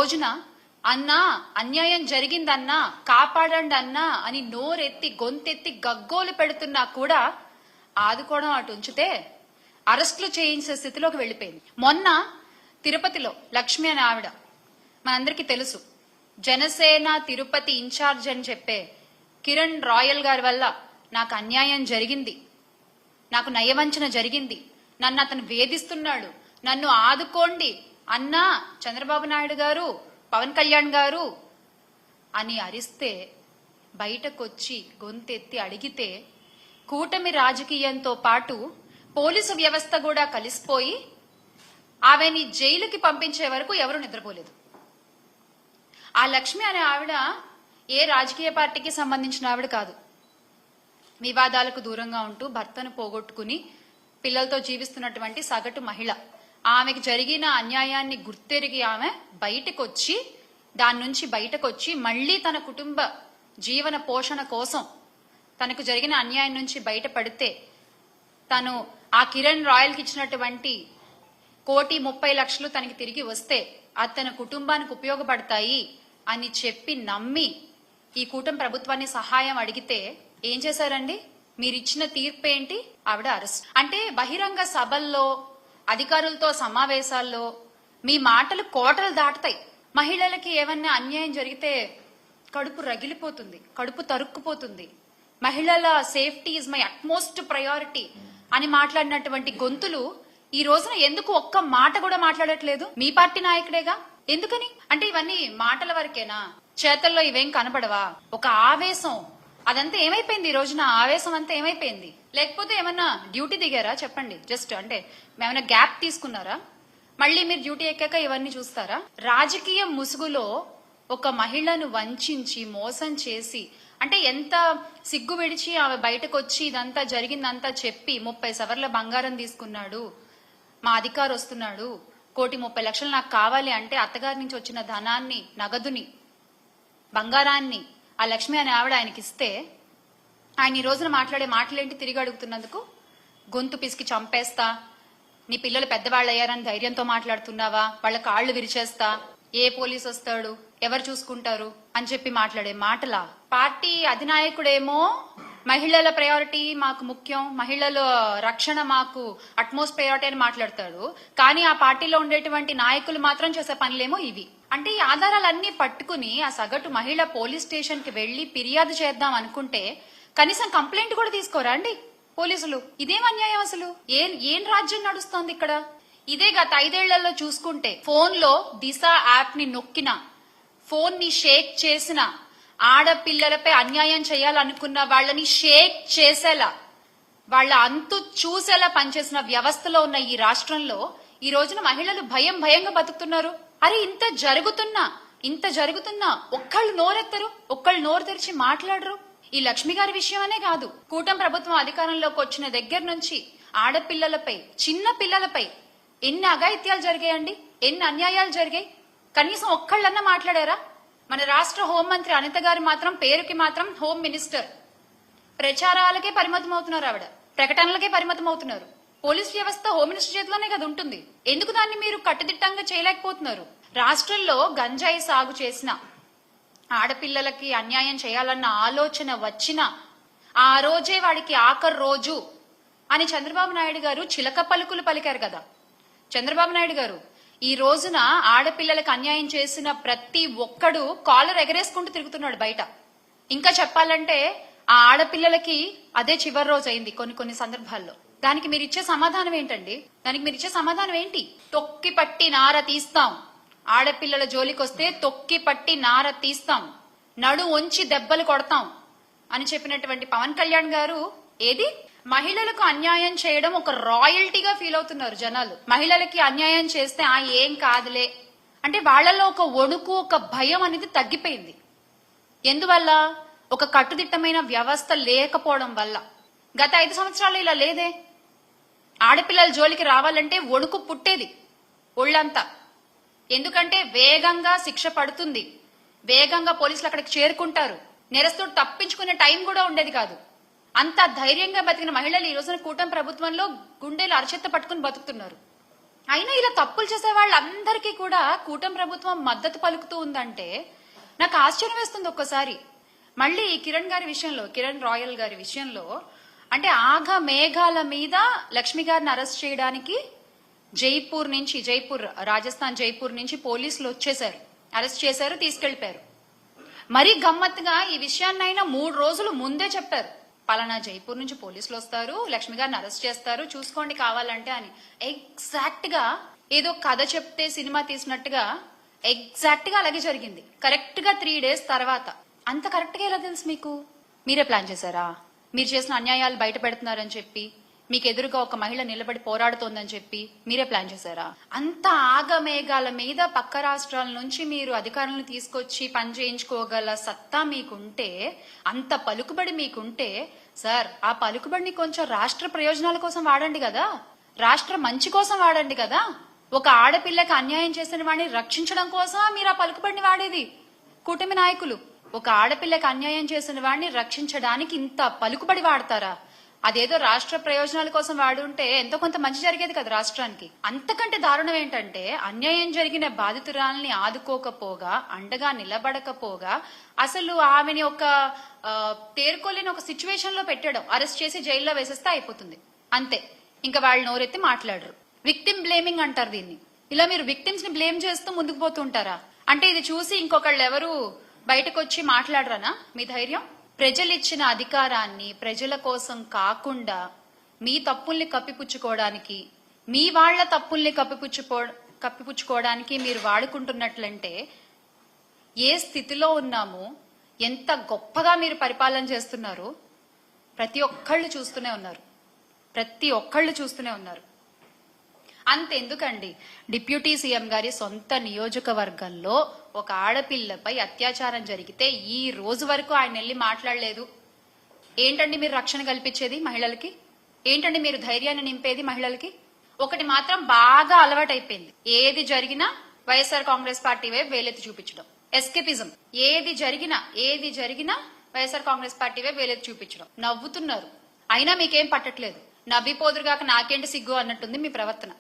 రోజున అన్నా అన్యాయం జరిగిందన్నా కాపాడండి అన్నా అని నోరెత్తి గొంతెత్తి గగ్గోలు పెడుతున్నా కూడా ఆదుకోవడం అటు ఉంచితే అరెస్టులు చేయించే స్థితిలోకి వెళ్లిపోయింది. మొన్న తిరుపతిలో లక్ష్మి అనే ఆవిడ మనందరికీ తెలుసు, జనసేన తిరుపతి ఇన్ఛార్జ్ అని చెప్పే కిరణ్ రాయల్ గారి వల్ల నాకు అన్యాయం జరిగింది, నాకు నయవంచన జరిగింది, నన్ను అతను వేధిస్తున్నాడు, నన్ను ఆదుకోండి అన్నా చంద్రబాబు నాయుడు గారు పవన్ కళ్యాణ్ గారు అని అరిస్తే బయటకొచ్చి గొంతెత్తి అడిగితే కూటమి రాజకీయంతో పాటు పోలీసు వ్యవస్థ కూడా కలిసిపోయి ఆమెని జైలుకి పంపించే వరకు ఎవరు నిద్రపోలేదు. ఆ లక్ష్మి అనే ఆవిడ ఏ రాజకీయ పార్టీకి సంబంధించిన ఆవిడ కాదు. వివాదాలకు దూరంగా ఉంటూ భర్తను పోగొట్టుకుని పిల్లలతో జీవిస్తున్నటువంటి సగటు మహిళ. ఆమెకు జరిగిన అన్యాయాన్ని గుర్తెరిగి ఆమె దాని నుంచి బయటకొచ్చి మళ్లీ తన కుటుంబ జీవన పోషణ కోసం తనకు జరిగిన అన్యాయం నుంచి బయటపడితే తను ఆ కిరణ్ రాయల్కి ఇచ్చినటువంటి 1,30,00,000 తనకి తిరిగి వస్తే అతని కుటుంబానికి ఉపయోగపడతాయి అని చెప్పి నమ్మి ఈ కూటమి ప్రభుత్వాన్ని సహాయం అడిగితే ఏం చేశారండి? మీరిచ్చిన తీర్పు ఏంటి? ఆవిడ అరెస్ట్. అంటే బహిరంగ సభల్లో అధికారులతో సమావేశాల్లో మీ మాటలు కోటలు దాటుతాయి. మహిళలకి ఏమన్నా అన్యాయం జరిగితే కడుపు రగిలిపోతుంది, కడుపు తరుక్కుపోతుంది. మహిళల safety is my utmost priority అని మాట్లాడినటువంటి గొంతులు ఈ రోజున ఎందుకు ఒక్క మాట కూడా మాట్లాడట్లేదు? మీ పార్టీ నాయకుడేగా, ఎందుకని? అంటే ఇవన్నీ మాటల వరకేనా? చేతల్లో ఇవేం కనపడవా? ఒక ఆవేశం అదంతా ఏమైపోయింది? ఈ రోజున ఆవేశం అంతా ఏమైపోయింది? లేకపోతే ఏమన్నా డ్యూటీ దిగారా? చెప్పండి. జస్ట్ అంటే ఏమైనా గ్యాప్ తీసుకున్నారా? మళ్ళీ మీరు డ్యూటీ ఎక్కాక ఇవన్నీ చూస్తారా? రాజకీయ ముసుగులో ఒక మహిళను వంచి మోసం చేసి, అంటే ఎంత సిగ్గు విడిచి ఆమె బయటకు వచ్చి ఇదంతా జరిగిందంతా చెప్పి 30 సవర్ల బంగారం తీసుకున్నాడు, మా అధికారు వస్తున్నాడు, 1,30,00,000 నాకు కావాలి అంటే అత్తగారి నుంచి వచ్చిన ధనాన్ని, నగదుని, బంగారాన్ని ఆ లక్ష్మి అనే ఆవిడ ఆయనకి ఇస్తే ఆయన ఈ రోజున మాట్లాడే మాటలేంటి? తిరిగి అడుగుతున్నందుకు గొంతు పిసికి చంపేస్తా, నీ పిల్లలు పెద్దవాళ్ళు అయ్యారని ధైర్యంతో మాట్లాడుతున్నావా, వాళ్ళ కాళ్లు విరిచేస్తా, ఏ పోలీసు వస్తాడు, ఎవరు చూసుకుంటారు అని చెప్పి మాట్లాడే మాటలా? పార్టీ అధినాయకుడేమో మహిళల ప్రయారిటీ మాకు ముఖ్యం, మహిళల రక్షణ మాకు అట్మోస్ట్ ప్రయారిటీ అని మాట్లాడతాడు. కానీ ఆ పార్టీలో ఉండేటువంటి నాయకులు మాత్రం చేసే పనులేమో ఇవి. అంటే ఈ ఆధారాలన్నీ పట్టుకుని ఆ సగటు మహిళ పోలీస్ స్టేషన్ కి వెళ్లి ఫిర్యాదు చేద్దాం అనుకుంటే కనీసం కంప్లైంట్ కూడా తీసుకోరా అండి పోలీసులు? ఇదేం అన్యాయం అసలు? ఏం రాజ్యం నడుస్తోంది ఇక్కడ? ఇదే గత 5 ఏళ్లలో చూసుకుంటే ఫోన్ లో దిశ యాప్ ని నొక్కిన, ఫోన్ ని షేక్ చేసిన, ఆడపిల్లలపై అన్యాయం చేయాలనుకున్న వాళ్ళని షేక్ చేసేలా, వాళ్ళ అంతు చూసేలా పనిచేసిన వ్యవస్థలో ఉన్న ఈ రాష్ట్రంలో ఈ రోజున మహిళలు భయంగా బతుకుతున్నారు. అరే ఇంత జరుగుతున్నా ఒక్కళ్ళు నోరెత్తరు, ఒక్కళ్ళు నోరు తెరిచి మాట్లాడరు. ఈ లక్ష్మి గారి విషయం అనే కాదు, కూటమి ప్రభుత్వం అధికారంలోకి వచ్చిన దగ్గర నుంచి ఆడపిల్లలపై, చిన్న పిల్లలపై ఎన్ని అఘాయిత్యాలు జరిగాయండి, ఎన్ని అన్యాయాలు జరిగాయి? కనీసం ఒక్కళ్ళన్నా మాట్లాడారా? మన రాష్ట్ర హోంమంత్రి అనిత గారు మాత్రం పేరుకి మాత్రం హోమ్ మినిస్టర్, ప్రచారాలకే పరిమితం అవుతున్నారు, ఆవిడ ప్రకటనలకే పరిమితం అవుతున్నారు. పోలీస్ వ్యవస్థ హోమ్ మినిస్టర్ చేతిలోనే కదా ఉంటుంది. ఎందుకు దాన్ని మీరు కట్టుదిట్టంగా చేయలేకపోతున్నారు? రాష్ట్రంలో గంజాయి సాగు చేసిన ఆడపిల్లలకి అన్యాయం చేయాలన్న ఆలోచన వచ్చిన ఆ రోజే వాడికి ఆఖరి రోజు అని చంద్రబాబు నాయుడు గారు చిలక పలుకులు పలికారు కదా. చంద్రబాబు నాయుడు గారు ఈ రోజున ఆడపిల్లలకు అన్యాయం చేసిన ప్రతి ఒక్కడు కాలర్ ఎగరేసుకుంటూ తిరుగుతున్నాడు బయట. ఇంకా చెప్పాలంటే ఆ ఆడపిల్లలకి అదే చివరి రోజు అయింది కొన్ని సందర్భాల్లో. దానికి మీరు ఇచ్చే సమాధానం ఏంటండి? తొక్కి పట్టి నార తీస్తాం, ఆడపిల్లల జోలికొస్తే తొక్కి పట్టి నార తీస్తాం, నడు వంచి దెబ్బలు కొడతాం అని చెప్పినటువంటి పవన్ కళ్యాణ్ గారు ఏది? మహిళలకు అన్యాయం చేయడం ఒక రాయల్టీగా ఫీల్ అవుతున్నారు జనాలు. మహిళలకి అన్యాయం చేస్తే ఏం కాదులే అంటే వాళ్లలో ఒక వణుకు, ఒక భయం అనేది తగ్గిపోయింది. ఎందువల్ల? ఒక కట్టుదిట్టమైన వ్యవస్థ లేకపోవడం వల్ల. గత 5 సంవత్సరాలు ఇలా లేదే. ఆడపిల్లల జోలికి రావాలంటే వణుకు పుట్టేది ఒళ్ళంతా. ఎందుకంటే వేగంగా శిక్ష పడుతుంది, వేగంగా పోలీసులు అక్కడికి చేరుకుంటారు, నేరస్తుడు తప్పించుకునే టైం కూడా ఉండేది కాదు. అంత ధైర్యంగా బతికిన మహిళలు ఈ రోజున కూటమి ప్రభుత్వంలో గుండెలు అరచెత్త పట్టుకుని బతుకుతున్నారు. అయినా ఇలా తప్పులు చేసే వాళ్ళందరికీ కూడా కూటమి ప్రభుత్వం మద్దతు పలుకుతూ ఉందంటే నాకు ఆశ్చర్యం వేస్తుంది ఒక్కసారి. మళ్ళీ కిరణ్ రాయల్ గారి విషయంలో అంటే ఆగ మేఘాల మీద లక్ష్మి గారిని అరెస్ట్ చేయడానికి రాజస్థాన్ జైపూర్ నుంచి పోలీసులు వచ్చేశారు, అరెస్ట్ చేశారు, తీసుకెళ్లిపోయారు. మరీ గమ్మత్తుగా ఈ విషయాన్నైనా 3 రోజులు ముందే చెప్పారు. పలానా జైపూర్ నుంచి పోలీసులు వస్తారు, లక్ష్మి గారిని అరెస్ట్ చేస్తారు, చూసుకోండి కావాలంటే అని. ఎగ్జాక్ట్ గా ఏదో కథ చెప్తే సినిమా తీసినట్టుగా ఎగ్జాక్ట్ గా అలాగే జరిగింది. కరెక్ట్ గా 3 days తర్వాత. అంత కరెక్ట్ గా ఎలా తెలుసు మీకు? మీరే ప్లాన్ చేశారా? మీరు చేసిన అన్యాయాలు బయట పెడుతున్నారని చెప్పి, మీకు ఎదురుగా ఒక మహిళ నిలబడి పోరాడుతోందని చెప్పి మీరే ప్లాన్ చేశారా? అంత ఆగమేఘాల మీద పక్క రాష్ట్రాల నుంచి మీరు అధికారులను తీసుకొచ్చి పని చేయించుకోగల సత్తా మీకుంటే, అంత పలుకుబడి మీకుంటే, సార్ ఆ పలుకుబడిని కొంచెం రాష్ట్ర ప్రయోజనాల కోసం వాడండి కదా, రాష్ట్ర మంచి కోసం వాడండి కదా. ఒక ఆడపిల్లకి అన్యాయం చేసిన వాడిని రక్షించడం కోసం మీరు ఆ పలుకుబడిని వాడేది. కూటమి నాయకులు ఒక ఆడపిల్లకి అన్యాయం చేసిన వాడిని రక్షించడానికి ఇంత పలుకుబడి వాడతారా? అదేదో రాష్ట్ర ప్రయోజనాల కోసం వాడుంటే ఎంతో కొంత మంచి జరిగేది కదా రాష్ట్రానికి. అంతకంటే దారుణం ఏంటంటే అన్యాయం జరిగిన బాధితురాల్ని ఆదుకోకపోగా, అండగా నిలబడకపోగా, అసలు ఆమెని ఒక తేరుకోలేని ఒక సిచ్యువేషన్ లో పెట్టడం, అరెస్ట్ చేసి జైల్లో వేసేస్తే అయిపోతుంది అంతే. ఇంకా వాళ్ళు నోరెత్తి మాట్లాడరు. విక్టిమ్ బ్లేమింగ్ అంటారు దీన్ని. ఇలా మీరు విక్టిమ్స్ ని బ్లేమ్ చేస్తూ ముందుకు పోతుంటారా? అంటే ఇది చూసి ఇంకొకళ్ళు ఎవరు బయటకు వచ్చి మాట్లాడరనా? మీ ధైర్యం? ప్రజలిచ్చిన అధికారాన్ని ప్రజల కోసం కాకుండా మీ తప్పుల్ని కప్పిపుచ్చుకోవడానికి, మీ వాళ్ల తప్పుల్ని కప్పిపుచ్చుకోవడానికి మీరు వాడుకుంటున్నట్లంటే ఏ స్థితిలో ఉన్నామో, ఎంత గొప్పగా మీరు పరిపాలన చేస్తున్నారు ప్రతి ఒక్కళ్ళు చూస్తూనే ఉన్నారు. అంతెందుకండి, డిప్యూటీ సీఎం గారి సొంత నియోజకవర్గంలో ఒక ఆడపిల్లపై అత్యాచారం జరిగితే ఈ రోజు వరకు ఆయన వెళ్ళి మాట్లాడలేదు. ఏంటండి మీరు రక్షణ కల్పించేది మహిళలకి? ఏంటండి మీరు ధైర్యాన్ని నింపేది మహిళలకి? ఒకటి మాత్రం బాగా అలవాటైపోయింది, ఏది జరిగినా వైఎస్ఆర్ కాంగ్రెస్ పార్టీ వైపు వేలెత్తి చూపించడం. ఎస్కేపిజం. ఏది జరిగినా వైఎస్ఆర్ కాంగ్రెస్ పార్టీ వైపు వేలెత్తి చూపించడం. నవ్వుతున్నారు, అయినా మీకేం పట్టట్లేదు. నవ్విపోదురుగాక నాకేంటి సిగ్గు అన్నట్టుంది మీ ప్రవర్తన.